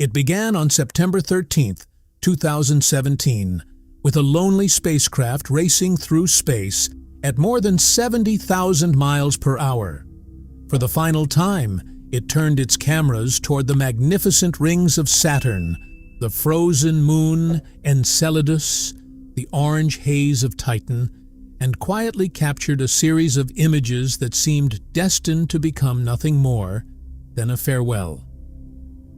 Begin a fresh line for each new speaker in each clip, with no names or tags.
It began on September 13, 2017, with a lonely spacecraft racing through space at more than 70,000 miles per hour. For the final time, it turned its cameras toward the magnificent rings of Saturn, the frozen moon Enceladus, the orange haze of Titan, and quietly captured a series of images that seemed destined to become nothing more than a farewell.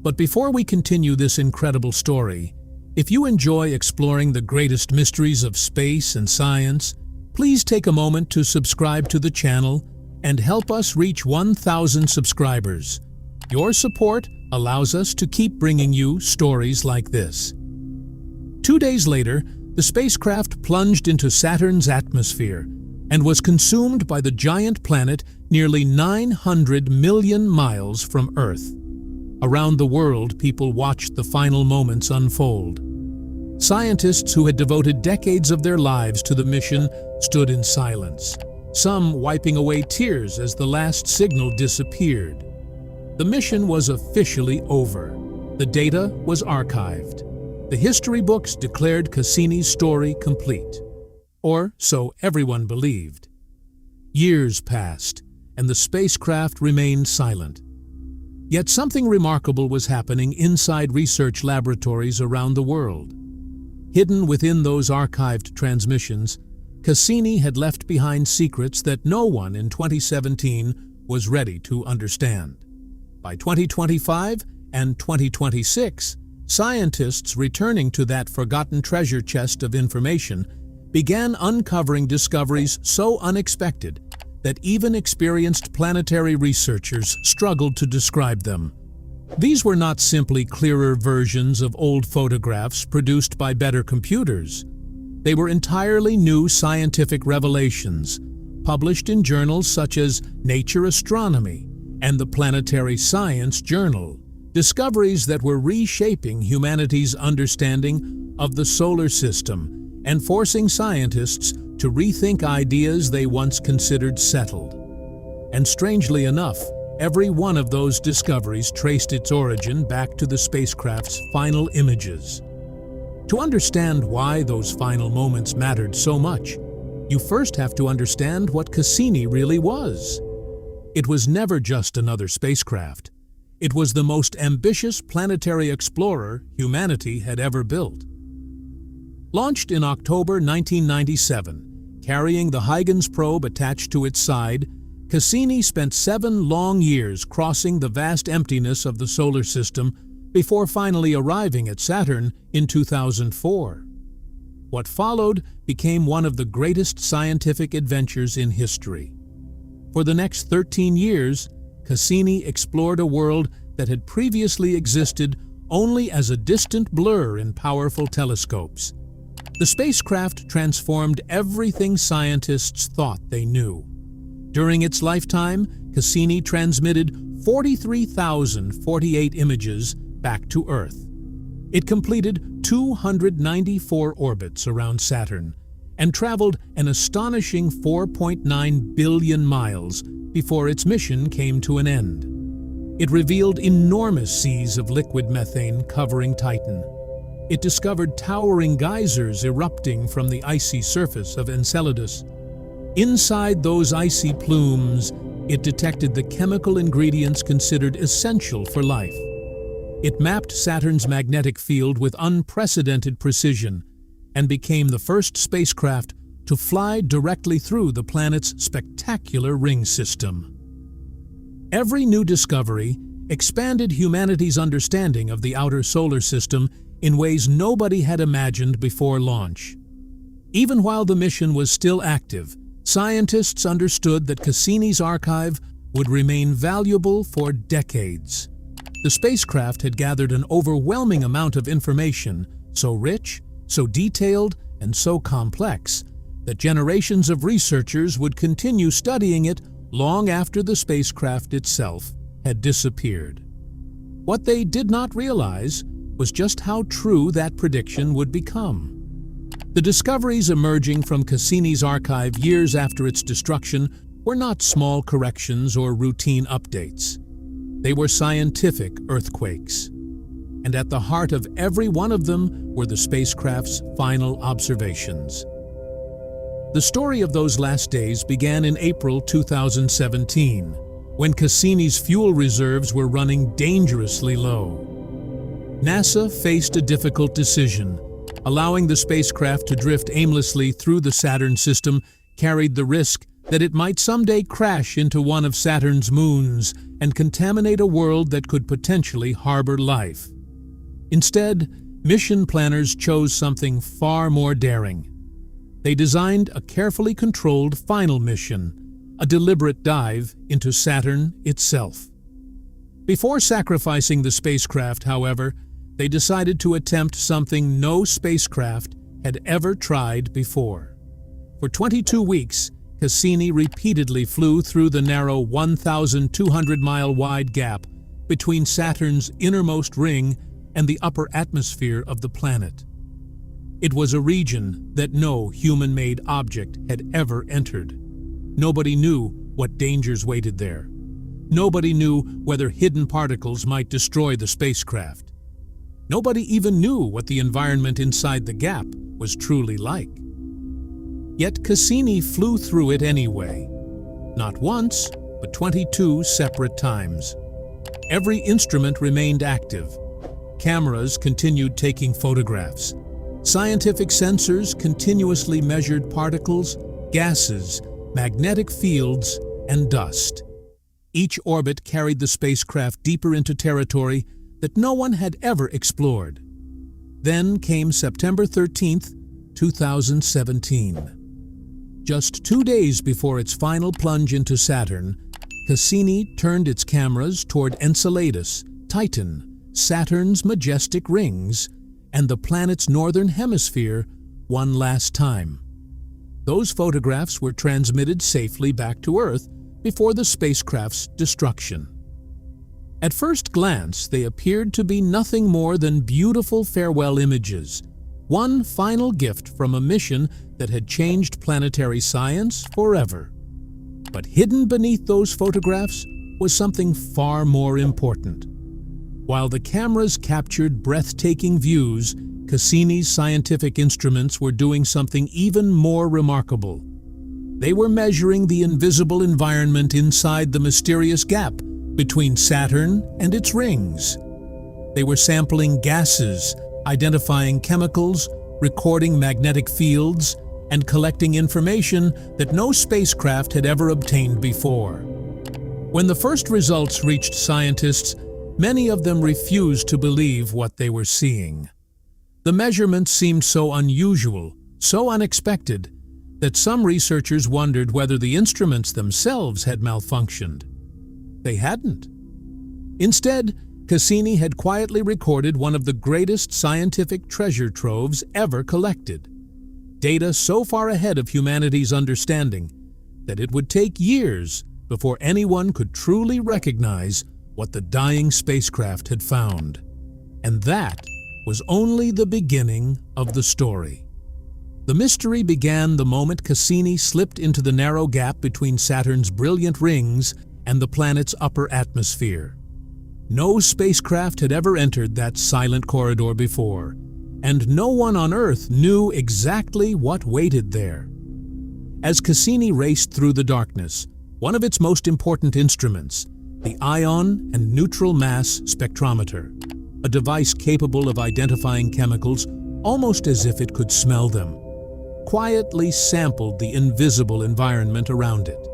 But before we continue this incredible story, if you enjoy exploring the greatest mysteries of space and science, please take a moment to subscribe to the channel and help us reach 1,000 subscribers. Your support allows us to keep bringing you stories like this. 2 days later, the spacecraft plunged into Saturn's atmosphere and was consumed by the giant planet nearly 900 million miles from Earth. Around the world, people watched the final moments unfold. Scientists who had devoted decades of their lives to the mission stood in silence, some wiping away tears as the last signal disappeared. The mission was officially over. The data was archived. The history books declared Cassini's story complete. Or so everyone believed. Years passed, and the spacecraft remained silent. Yet something remarkable was happening inside research laboratories around the world. Hidden within those archived transmissions, Cassini had left behind secrets that no one in 2017 was ready to understand. By 2025 and 2026, scientists returning to that forgotten treasure chest of information began uncovering discoveries so unexpected that even experienced planetary researchers struggled to describe them. These were not simply clearer versions of old photographs produced by better computers. They were entirely new scientific revelations, published in journals such as Nature Astronomy and the Planetary Science Journal, discoveries that were reshaping humanity's understanding of the solar system and forcing scientists to rethink ideas they once considered settled. And strangely enough, every one of those discoveries traced its origin back to the spacecraft's final images. To understand why those final moments mattered so much, you first have to understand what Cassini really was. It was never just another spacecraft. It was the most ambitious planetary explorer humanity had ever built. Launched in October 1997, carrying the Huygens probe attached to its side, Cassini spent 7 long years crossing the vast emptiness of the solar system before finally arriving at Saturn in 2004. What followed became one of the greatest scientific adventures in history. For the next 13 years, Cassini explored a world that had previously existed only as a distant blur in powerful telescopes. The spacecraft transformed everything scientists thought they knew. During its lifetime, Cassini transmitted 43,048 images back to Earth. It completed 294 orbits around Saturn and traveled an astonishing 4.9 billion miles before its mission came to an end. It revealed enormous seas of liquid methane covering Titan. It discovered towering geysers erupting from the icy surface of Enceladus. Inside those icy plumes, it detected the chemical ingredients considered essential for life. It mapped Saturn's magnetic field with unprecedented precision and became the first spacecraft to fly directly through the planet's spectacular ring system. Every new discovery expanded humanity's understanding of the outer solar system in ways nobody had imagined before launch. Even while the mission was still active, scientists understood that Cassini's archive would remain valuable for decades. The spacecraft had gathered an overwhelming amount of information, so rich, so detailed, and so complex that generations of researchers would continue studying it long after the spacecraft itself had disappeared. What they did not realize was just how true that prediction would become. The discoveries emerging from Cassini's archive years after its destruction were not small corrections or routine updates. They were scientific earthquakes. and at the heart of every one of them were the spacecraft's final observations. The story of those last days began in April 2017, when Cassini's fuel reserves were running dangerously low. NASA faced a difficult decision. Allowing the spacecraft to drift aimlessly through the Saturn system carried the risk that it might someday crash into one of Saturn's moons and contaminate a world that could potentially harbor life. Instead, mission planners chose something far more daring. They designed a carefully controlled final mission, a deliberate dive into Saturn itself. Before sacrificing the spacecraft, however, they decided to attempt something no spacecraft had ever tried before. For 22 weeks, Cassini repeatedly flew through the narrow 1,200-mile-wide gap between Saturn's innermost ring and the upper atmosphere of the planet. It was a region that no human-made object had ever entered. Nobody knew what dangers waited there. Nobody knew whether hidden particles might destroy the spacecraft. Nobody even knew what the environment inside the gap was truly like. Yet Cassini flew through it anyway. Not once, but 22 separate times. Every instrument remained active. Cameras continued taking photographs. Scientific sensors continuously measured particles, gases, magnetic fields, and dust. Each orbit carried the spacecraft deeper into territory that no one had ever explored. Then came September 13th, 2017. Just 2 days before its final plunge into Saturn, Cassini turned its cameras toward Enceladus, Titan, Saturn's majestic rings, and the planet's northern hemisphere one last time. Those photographs were transmitted safely back to Earth before the spacecraft's destruction. At first glance, they appeared to be nothing more than beautiful farewell images, one final gift from a mission that had changed planetary science forever. But hidden beneath those photographs was something far more important. While the cameras captured breathtaking views, Cassini's scientific instruments were doing something even more remarkable. They were measuring the invisible environment inside the mysterious gap between Saturn and its rings. They were sampling gases, identifying chemicals, recording magnetic fields, and collecting information that no spacecraft had ever obtained before. When the first results reached scientists, many of them refused to believe what they were seeing. The measurements seemed so unusual, so unexpected, that some researchers wondered whether the instruments themselves had malfunctioned. They hadn't. Instead, Cassini had quietly recorded one of the greatest scientific treasure troves ever collected. Data so far ahead of humanity's understanding that it would take years before anyone could truly recognize what the dying spacecraft had found. And that was only the beginning of the story. The mystery began the moment Cassini slipped into the narrow gap between Saturn's brilliant rings and the planet's upper atmosphere. No spacecraft had ever entered that silent corridor before, and no one on Earth knew exactly what waited there. As Cassini raced through the darkness, one of its most important instruments, the ion and neutral mass spectrometer, a device capable of identifying chemicals almost as if it could smell them, quietly sampled the invisible environment around it.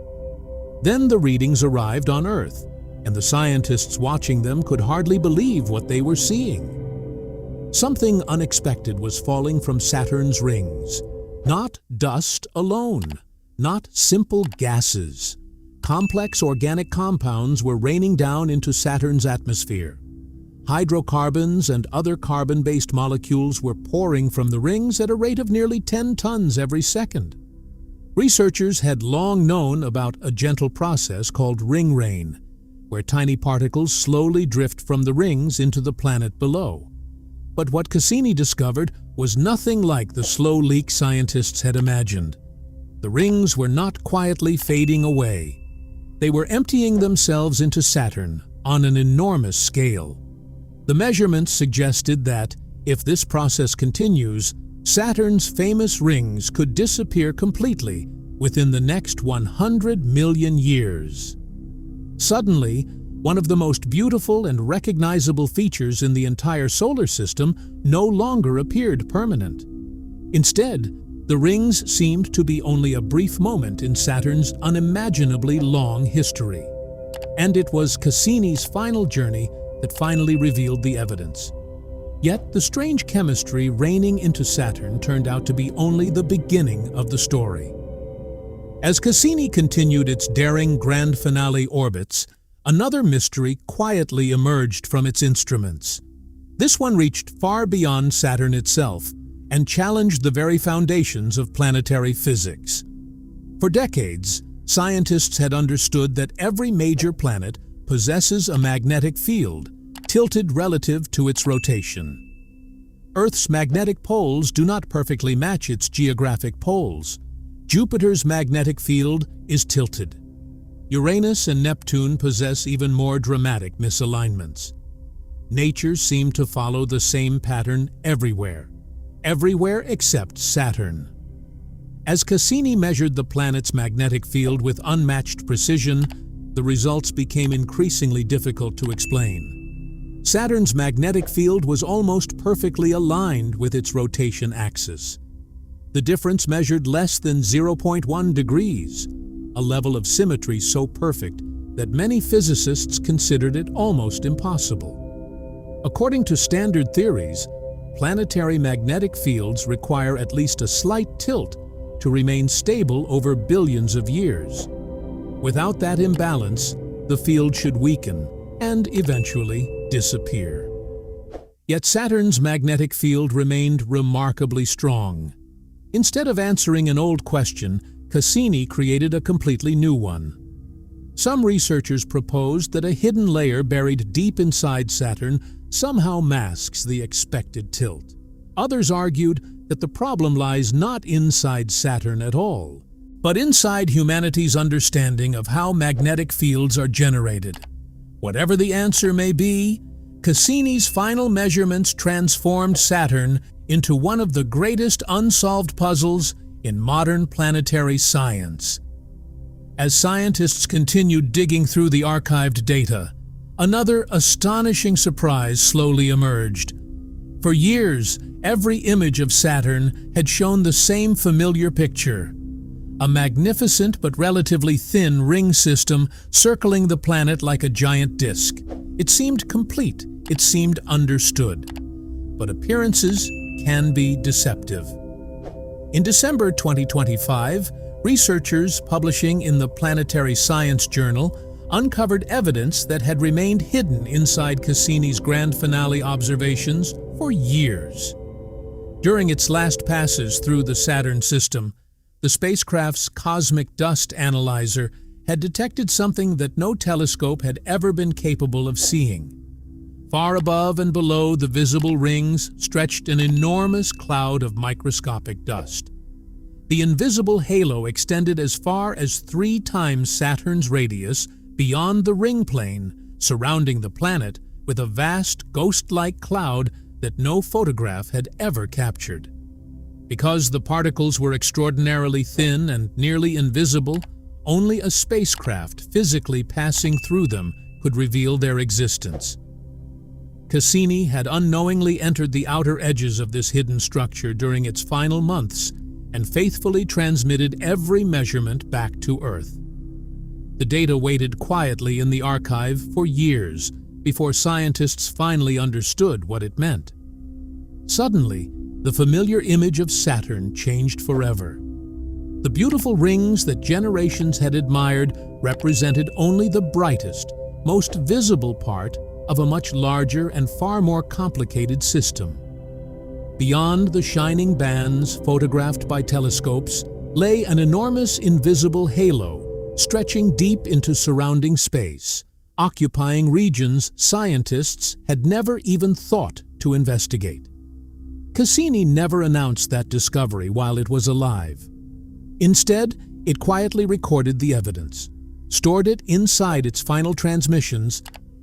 Then the readings arrived on Earth, and the scientists watching them could hardly believe what they were seeing. Something unexpected was falling from Saturn's rings. Not dust alone, not simple gases. Complex organic compounds were raining down into Saturn's atmosphere. Hydrocarbons and other carbon-based molecules were pouring from the rings at a rate of nearly 10 tons every second. Researchers had long known about a gentle process called ring rain, where tiny particles slowly drift from the rings into the planet below. But what Cassini discovered was nothing like the slow leak scientists had imagined. The rings were not quietly fading away. They were emptying themselves into Saturn on an enormous scale. The measurements suggested that, if this process continues, Saturn's famous rings could disappear completely within the next 100 million years. Suddenly, one of the most beautiful and recognizable features in the entire solar system no longer appeared permanent. Instead, the rings seemed to be only a brief moment in Saturn's unimaginably long history. And it was Cassini's final journey that finally revealed the evidence. Yet the strange chemistry raining into Saturn turned out to be only the beginning of the story. As Cassini continued its daring grand finale orbits, another mystery quietly emerged from its instruments. This one reached far beyond Saturn itself and challenged the very foundations of planetary physics. For decades, scientists had understood that every major planet possesses a magnetic field, tilted relative to its rotation. Earth's magnetic poles do not perfectly match its geographic poles. Jupiter's magnetic field is tilted. Uranus and Neptune possess even more dramatic misalignments. Nature seemed to follow the same pattern everywhere except Saturn. As Cassini measured the planet's magnetic field with unmatched precision, the results became increasingly difficult to explain. Saturn's magnetic field was almost perfectly aligned with its rotation axis. The difference measured less than 0.1 degrees, a level of symmetry so perfect that many physicists considered it almost impossible. According to standard theories, planetary magnetic fields require at least a slight tilt to remain stable over billions of years. Without that imbalance, the field should weaken and eventually disappear. Yet Saturn's magnetic field remained remarkably strong. Instead of answering an old question, Cassini created a completely new one. Some researchers proposed that a hidden layer buried deep inside Saturn somehow masks the expected tilt. Others argued that the problem lies not inside Saturn at all, but inside humanity's understanding of how magnetic fields are generated. Whatever the answer may be, Cassini's final measurements transformed Saturn into one of the greatest unsolved puzzles in modern planetary science. As scientists continued digging through the archived data, another astonishing surprise slowly emerged. For years, every image of Saturn had shown the same familiar picture: a magnificent but relatively thin ring system circling the planet like a giant disk. It seemed complete, it seemed understood. But appearances can be deceptive. In December 2025, researchers publishing in the Planetary Science Journal uncovered evidence that had remained hidden inside Cassini's grand finale observations for years. During its last passes through the Saturn system, the spacecraft's cosmic dust analyzer had detected something that no telescope had ever been capable of seeing. Far above and below the visible rings stretched an enormous cloud of microscopic dust. The invisible halo extended as far as 3 times Saturn's radius beyond the ring plane surrounding the planet, with a vast ghost-like cloud that no photograph had ever captured. Because the particles were extraordinarily thin and nearly invisible, only a spacecraft physically passing through them could reveal their existence. Cassini had unknowingly entered the outer edges of this hidden structure during its final months and faithfully transmitted every measurement back to Earth. The data waited quietly in the archive for years before scientists finally understood what it meant. Suddenly, the familiar image of Saturn changed forever. The beautiful rings that generations had admired represented only the brightest, most visible part of a much larger and far more complicated system. Beyond the shining bands photographed by telescopes lay an enormous invisible halo stretching deep into surrounding space, occupying regions scientists had never even thought to investigate. Cassini never announced that discovery while it was alive. Instead, it quietly recorded the evidence, stored it inside its final transmissions,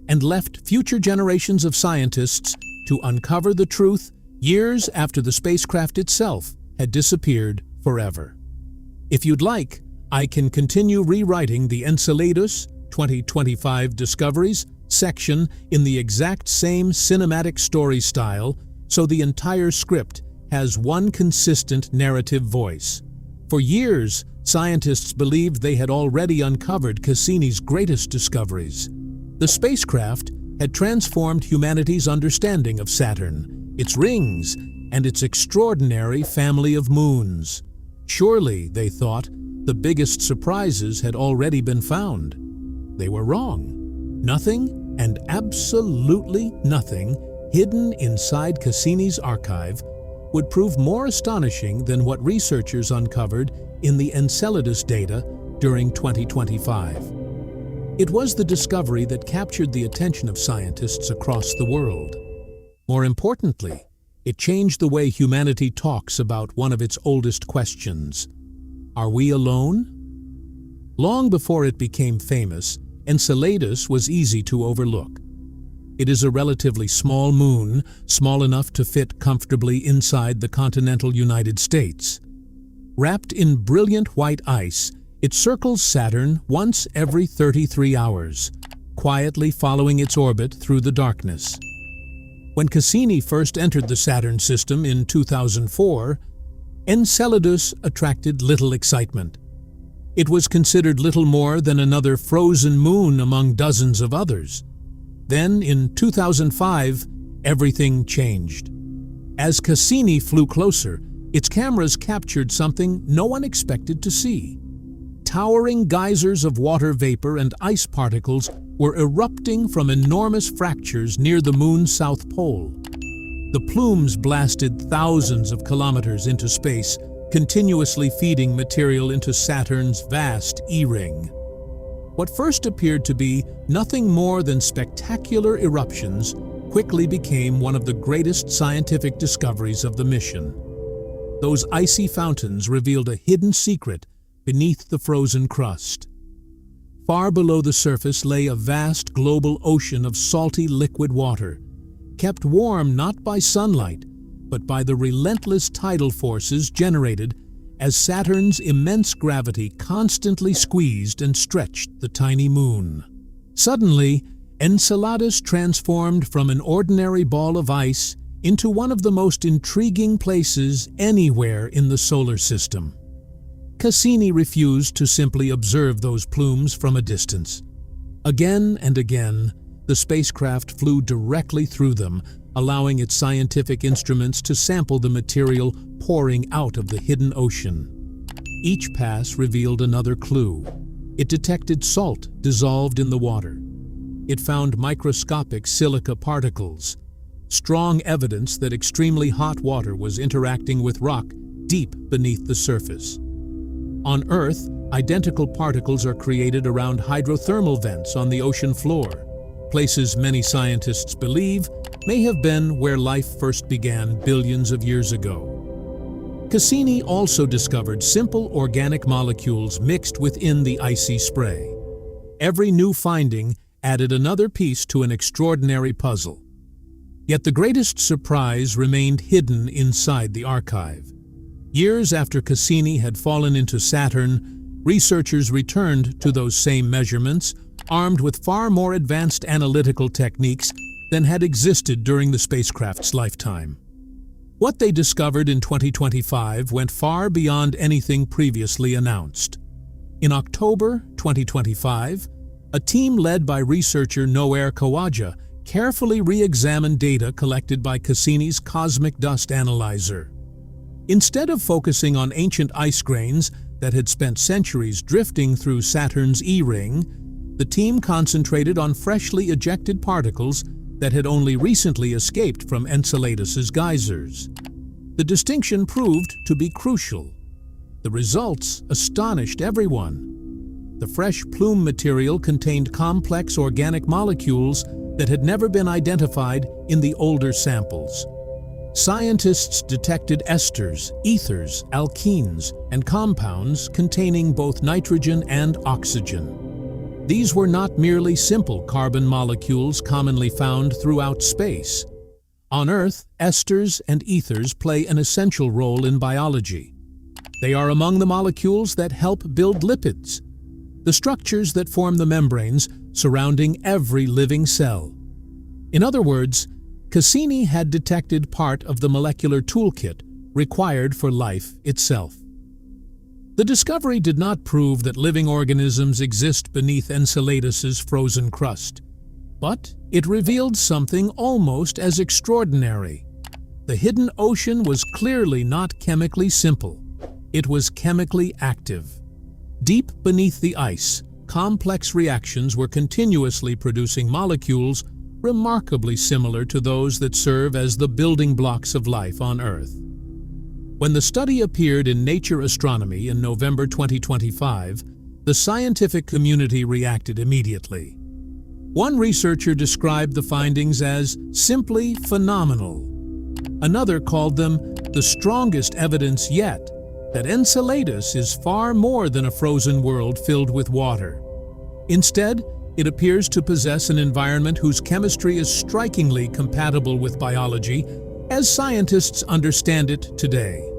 and left future generations of scientists to uncover the truth years after the spacecraft itself had disappeared forever. If you'd like, I can continue rewriting the Enceladus 2025 Discoveries section in the exact same cinematic story style, so the entire script has one consistent narrative voice. For years, scientists believed they had already uncovered Cassini's greatest discoveries. The spacecraft had transformed humanity's understanding of Saturn, its rings, and its extraordinary family of moons. Surely, they thought, the biggest surprises had already been found. They were wrong. Nothing, and absolutely nothing, hidden inside Cassini's archive would prove more astonishing than what researchers uncovered in the Enceladus data during 2025. It was the discovery that captured the attention of scientists across the world. More importantly, it changed the way humanity talks about one of its oldest questions. Are we alone? Long before it became famous, Enceladus was easy to overlook. It is a relatively small moon, small enough to fit comfortably inside the continental United States. Wrapped in brilliant white ice, it circles Saturn once every 33 hours, quietly following its orbit through the darkness. When Cassini first entered the Saturn system in 2004, Enceladus attracted little excitement. It was considered little more than another frozen moon among dozens of others. Then, in 2005, everything changed. As Cassini flew closer, its cameras captured something no one expected to see. Towering geysers of water vapor and ice particles were erupting from enormous fractures near the moon's south pole. The plumes blasted thousands of kilometers into space, continuously feeding material into Saturn's vast E-ring. What first appeared to be nothing more than spectacular eruptions quickly became one of the greatest scientific discoveries of the mission. Those icy fountains revealed a hidden secret beneath the frozen crust. Far below the surface lay a vast global ocean of salty liquid water, kept warm not by sunlight, but by the relentless tidal forces generated as Saturn's immense gravity constantly squeezed and stretched the tiny moon. Suddenly, Enceladus transformed from an ordinary ball of ice into one of the most intriguing places anywhere in the solar system. Cassini refused to simply observe those plumes from a distance. Again and again, the spacecraft flew directly through them, allowing its scientific instruments to sample the material pouring out of the hidden ocean. Each pass revealed another clue. It detected salt dissolved in the water. It found microscopic silica particles, strong evidence that extremely hot water was interacting with rock deep beneath the surface. On Earth, identical particles are created around hydrothermal vents on the ocean floor, places many scientists believe may have been where life first began billions of years ago. Cassini also discovered simple organic molecules mixed within the icy spray. Every new finding added another piece to an extraordinary puzzle. Yet the greatest surprise remained hidden inside the archive. Years after Cassini had fallen into Saturn, researchers returned to those same measurements, armed with far more advanced analytical techniques than had existed during the spacecraft's lifetime. What they discovered in 2025 went far beyond anything previously announced. In October 2025, a team led by researcher Noer Kawaja carefully re-examined data collected by Cassini's cosmic dust analyzer. Instead of focusing on ancient ice grains that had spent centuries drifting through Saturn's E-ring, the team concentrated on freshly ejected particles that had only recently escaped from Enceladus's geysers. The distinction proved to be crucial. The results astonished everyone. The fresh plume material contained complex organic molecules that had never been identified in the older samples. Scientists detected esters, ethers, alkenes, and compounds containing both nitrogen and oxygen. These were not merely simple carbon molecules commonly found throughout space. On Earth, esters and ethers play an essential role in biology. They are among the molecules that help build lipids, the structures that form the membranes surrounding every living cell. In other words, Cassini had detected part of the molecular toolkit required for life itself. The discovery did not prove that living organisms exist beneath Enceladus's frozen crust, but it revealed something almost as extraordinary. The hidden ocean was clearly not chemically simple. It was chemically active. Deep beneath the ice, complex reactions were continuously producing molecules remarkably similar to those that serve as the building blocks of life on Earth. When the study appeared in Nature Astronomy in November 2025, the scientific community reacted immediately. One researcher described the findings as simply phenomenal. Another called them the strongest evidence yet that Enceladus is far more than a frozen world filled with water. Instead, it appears to possess an environment whose chemistry is strikingly compatible with biology, as scientists understand it today.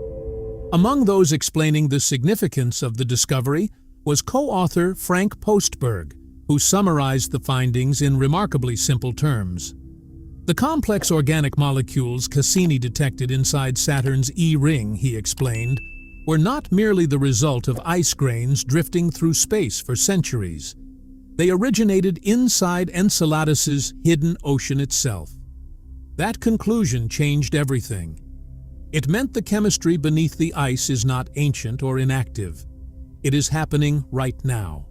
Among those explaining the significance of the discovery was co-author Frank Postberg, who summarized the findings in remarkably simple terms. The complex organic molecules Cassini detected inside Saturn's E-ring, he explained, were not merely the result of ice grains drifting through space for centuries. They originated inside Enceladus's hidden ocean itself. That conclusion changed everything. It meant the chemistry beneath the ice is not ancient or inactive. It is happening right now.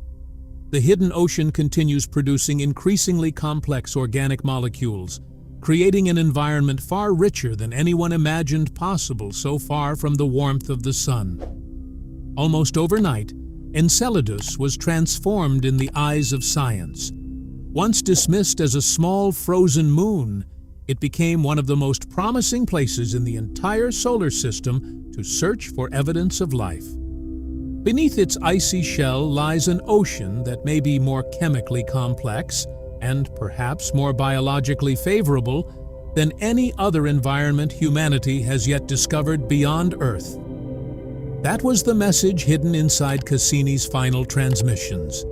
The hidden ocean continues producing increasingly complex organic molecules, creating an environment far richer than anyone imagined possible so far from the warmth of the sun. Almost overnight, Enceladus was transformed in the eyes of science. Once dismissed as a small frozen moon, it became one of the most promising places in the entire solar system to search for evidence of life. Beneath its icy shell lies an ocean that may be more chemically complex and perhaps more biologically favorable than any other environment humanity has yet discovered beyond Earth. That was the message hidden inside Cassini's final transmissions.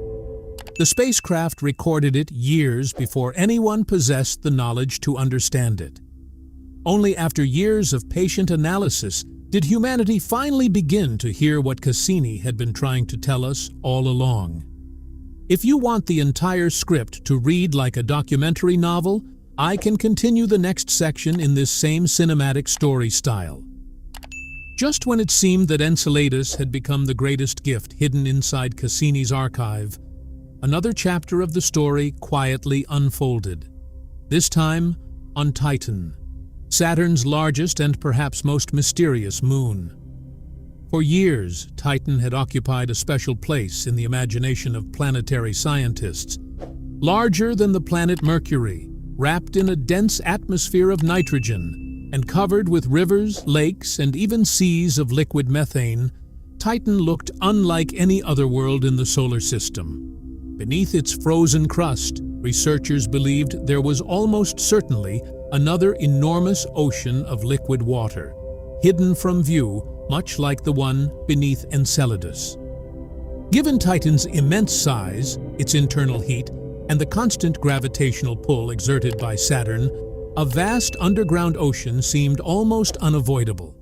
The spacecraft recorded it years before anyone possessed the knowledge to understand it. Only after years of patient analysis did humanity finally begin to hear what Cassini had been trying to tell us all along. If you want the entire script to read like a documentary novel, I can continue the next section in this same cinematic story style. Just when it seemed that Enceladus had become the greatest gift hidden inside Cassini's archive, another chapter of the story quietly unfolded. This time on Titan, Saturn's largest and perhaps most mysterious moon. For years, Titan had occupied a special place in the imagination of planetary scientists. Larger than the planet Mercury, wrapped in a dense atmosphere of nitrogen, and covered with rivers, lakes, and even seas of liquid methane, Titan looked unlike any other world in the solar system. Beneath its frozen crust, researchers believed there was almost certainly another enormous ocean of liquid water, hidden from view, much like the one beneath Enceladus. Given Titan's immense size, its internal heat, and the constant gravitational pull exerted by Saturn, a vast underground ocean seemed almost unavoidable.